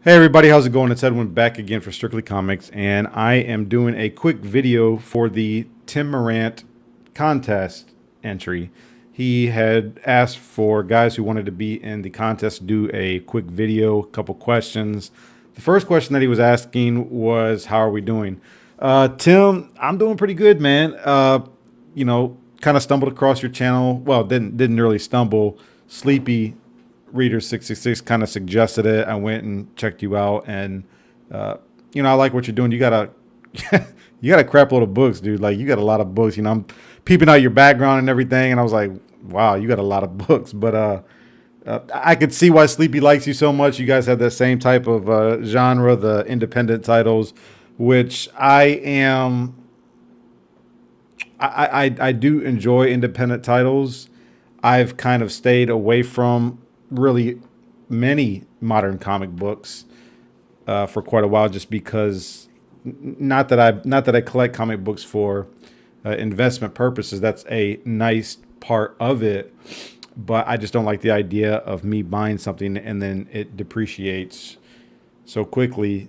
Hey everybody, how's it going? It's Edwin back again for Strictly Comics, and I am doing a quick video for the Tim Marrant contest entry. He had asked for guys who wanted to be in the contest to do a quick video, a couple questions. The first question that he was asking was, "How are we doing?" Tim, I'm doing pretty good, man. Kind of stumbled across your channel. Well, didn't really stumble. Sleepy Reader 666 kind of suggested it. I went and checked you out, and I like what you're doing. You got a you got a crap load of books, dude. Like, you got a lot of books. I'm peeping out your background and everything, and I was like, wow, you got a lot of books. But I could see why Sleepy likes you so much. You guys have that same type of genre, the independent titles, which I am. I do enjoy independent titles. I've kind of stayed away from really many modern comic books for quite a while, just because not that I collect comic books for investment purposes. That's a nice part of it, but I just don't like the idea of me buying something and then it depreciates so quickly.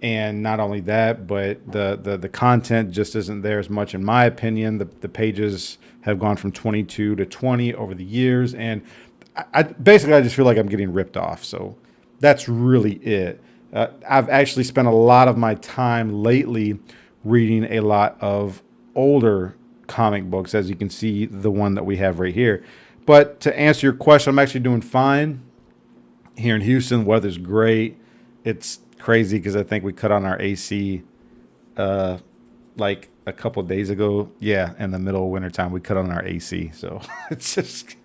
And not only that, but the content just isn't there as much, in my opinion. The pages have gone from 22 to 20 over the years, and I just feel like I'm getting ripped off. So that's really it. I've actually spent a lot of my time lately reading a lot of older comic books, as you can see, the one that we have right here. But to answer your question, I'm actually doing fine here in Houston. Weather's great. It's crazy because I think we cut on our AC like a couple of days ago. Yeah, in the middle of wintertime, we cut on our AC. So it's just,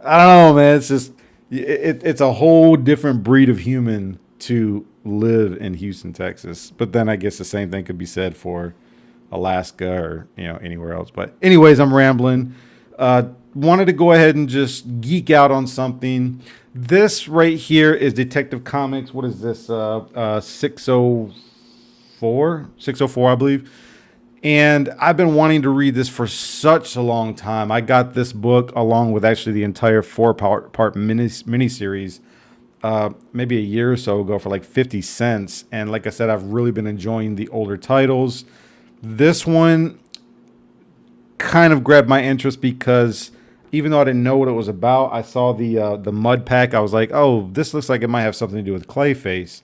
I don't know, man. It's just, it's a whole different breed of human to live in Houston, Texas. But then I guess the same thing could be said for Alaska or anywhere else. But anyways, I'm rambling. Wanted to go ahead and just geek out on something. This right here is Detective Comics. What is this? 604, I believe. And I've been wanting to read this for such a long time. I got this book along with actually the entire four-part miniseries maybe a year or so ago for like 50 cents. And like I said, I've really been enjoying the older titles. This one kind of grabbed my interest because even though I didn't know what it was about, I saw the mud pack. I was like, oh, this looks like it might have something to do with Clayface.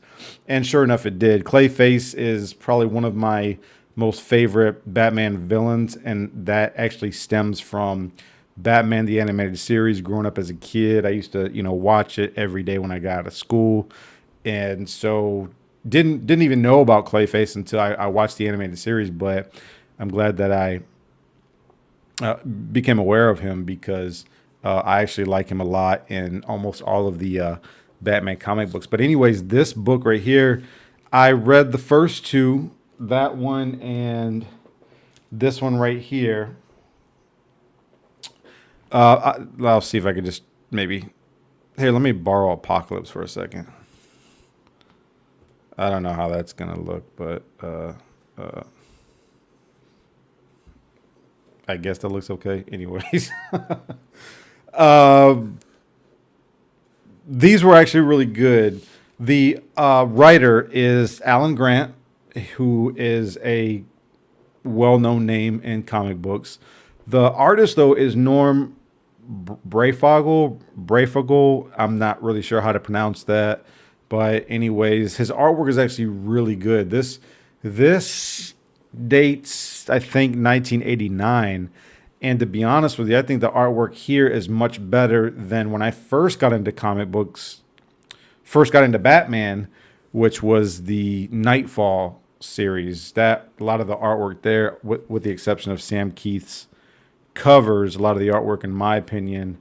And sure enough, it did. Clayface is probably one of my most favorite Batman villains, and that actually stems from Batman the Animated Series. Growing up as a kid, I used to watch it every day when I got out of school, and so didn't even know about Clayface until I watched the animated series. But I'm glad that I became aware of him because I actually like him a lot in almost all of the Batman comic books. But anyways, this book right here, I read the first two, that one and this one right here. I'll see if I could just maybe, here, let me borrow Apocalypse for a second. I don't know how that's going to look, but I guess that looks okay. Anyways, these were actually really good. The writer is Alan Grant, who is a well-known name in comic books. The artist, though, is Norm Breyfogle. I'm not really sure how to pronounce that. But anyways, his artwork is actually really good. This dates, I think, 1989. And to be honest with you, I think the artwork here is much better than when I first got into comic books, first got into Batman, which was the Nightfall series. That a lot of the artwork there, with the exception of Sam Keith's covers, a lot of the artwork, in my opinion,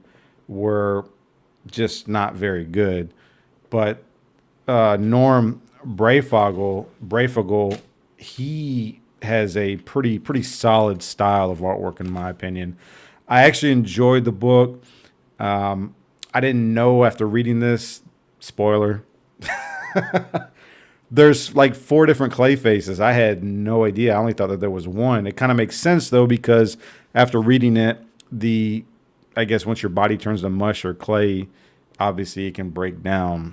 were just not very good. But Norm Breyfogle, he has a pretty solid style of artwork, in my opinion. I actually enjoyed the book. I didn't know after reading this, spoiler, there's like 4 different Clayfaces. I had no idea. I only thought that there was one. It kind of makes sense though, because after reading it, I guess once your body turns to mush or clay, obviously it can break down.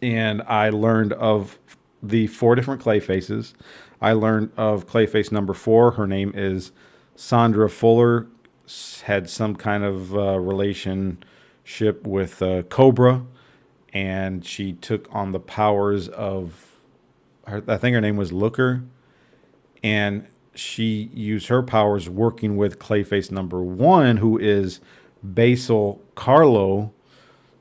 and I learned of the four different clay faces. I learned of Clayface number four. Her name is Sandra Fuller. Had some kind of relationship with Cobra, and she took on the powers of her. I think her name was Looker, and she used her powers working with Clayface number one, who is Basil Carlo,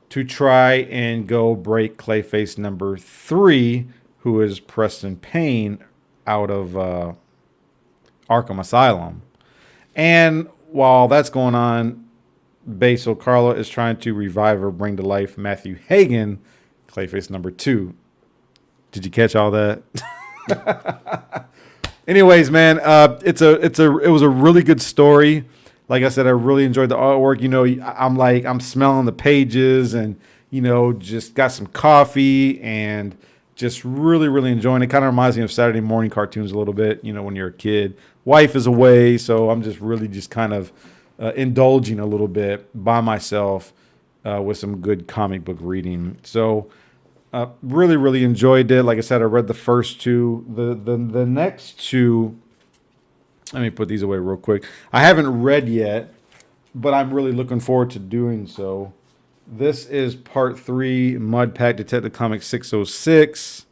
to try and go break Clayface number three, who is Preston Payne, out of Arkham Asylum. And while that's going on, Basil Carlo is trying to revive or bring to life Matthew Hagen, Clayface number two. Did you catch all that? Anyways, man, it was a really good story. Like I said, I really enjoyed the artwork. I'm smelling the pages, and just got some coffee and just really, really enjoying it. Kind of reminds me of Saturday morning cartoons a little bit. When you're a kid, wife is away, so I'm just really just kind of indulging a little bit by myself with some good comic book reading. So really, really enjoyed it. Like I said, I read the first two. The next two, let me put these away real quick. I haven't read yet, but I'm really looking forward to doing so. This is part 3, Mud Pack Detective Comics 606,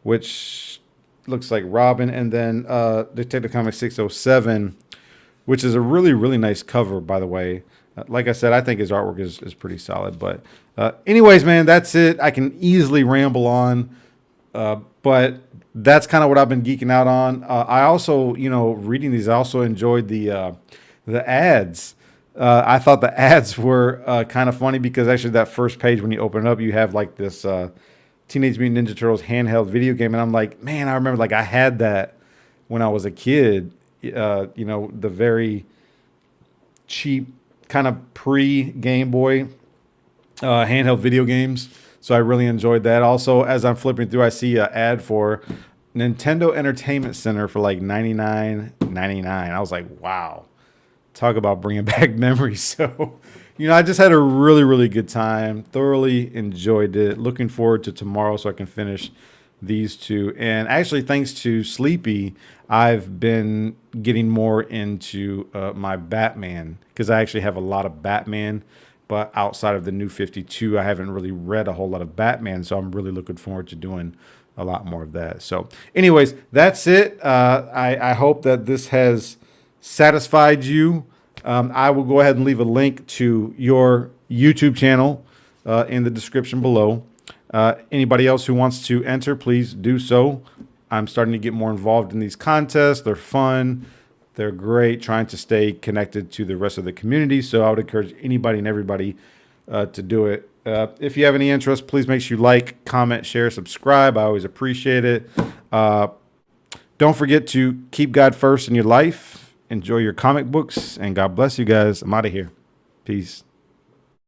which looks like Robin, and then Detective Comics 607, which is a really, really nice cover, by the way. Like I said, I think his artwork is pretty solid. But anyways, man, that's it. I can easily ramble on, but that's kind of what I've been geeking out on. I also, reading these, I also enjoyed the ads. I thought the ads were kind of funny because actually that first page, when you open it up, you have like this Teenage Mutant Ninja Turtles handheld video game. And I'm like, man, I remember like I had that when I was a kid, the very cheap kind of pre-Game Boy handheld video games. So I really enjoyed that. Also, as I'm flipping through, I see an ad for Nintendo Entertainment Center for like $99.99. I was like, wow. Talk about bringing back memories. So, I just had a really, really good time. Thoroughly enjoyed it. Looking forward to tomorrow so I can finish these two. And actually, thanks to Sleepy, I've been getting more into my Batman, because I actually have a lot of Batman. But outside of the New 52, I haven't really read a whole lot of Batman. So I'm really looking forward to doing a lot more of that. So anyways, that's it. I hope that this has satisfied you. I will go ahead and leave a link to your YouTube channel in the description below. Anybody else who wants to enter, please do so. I'm starting to get more involved in these contests. They're fun. They're great, trying to stay connected to the rest of the community. So I would encourage anybody and everybody to do it. If you have any interest, please make sure you like, comment, share, subscribe. I always appreciate it. Don't forget to keep God first in your life. Enjoy your comic books, and God bless you guys. I'm out of here. Peace.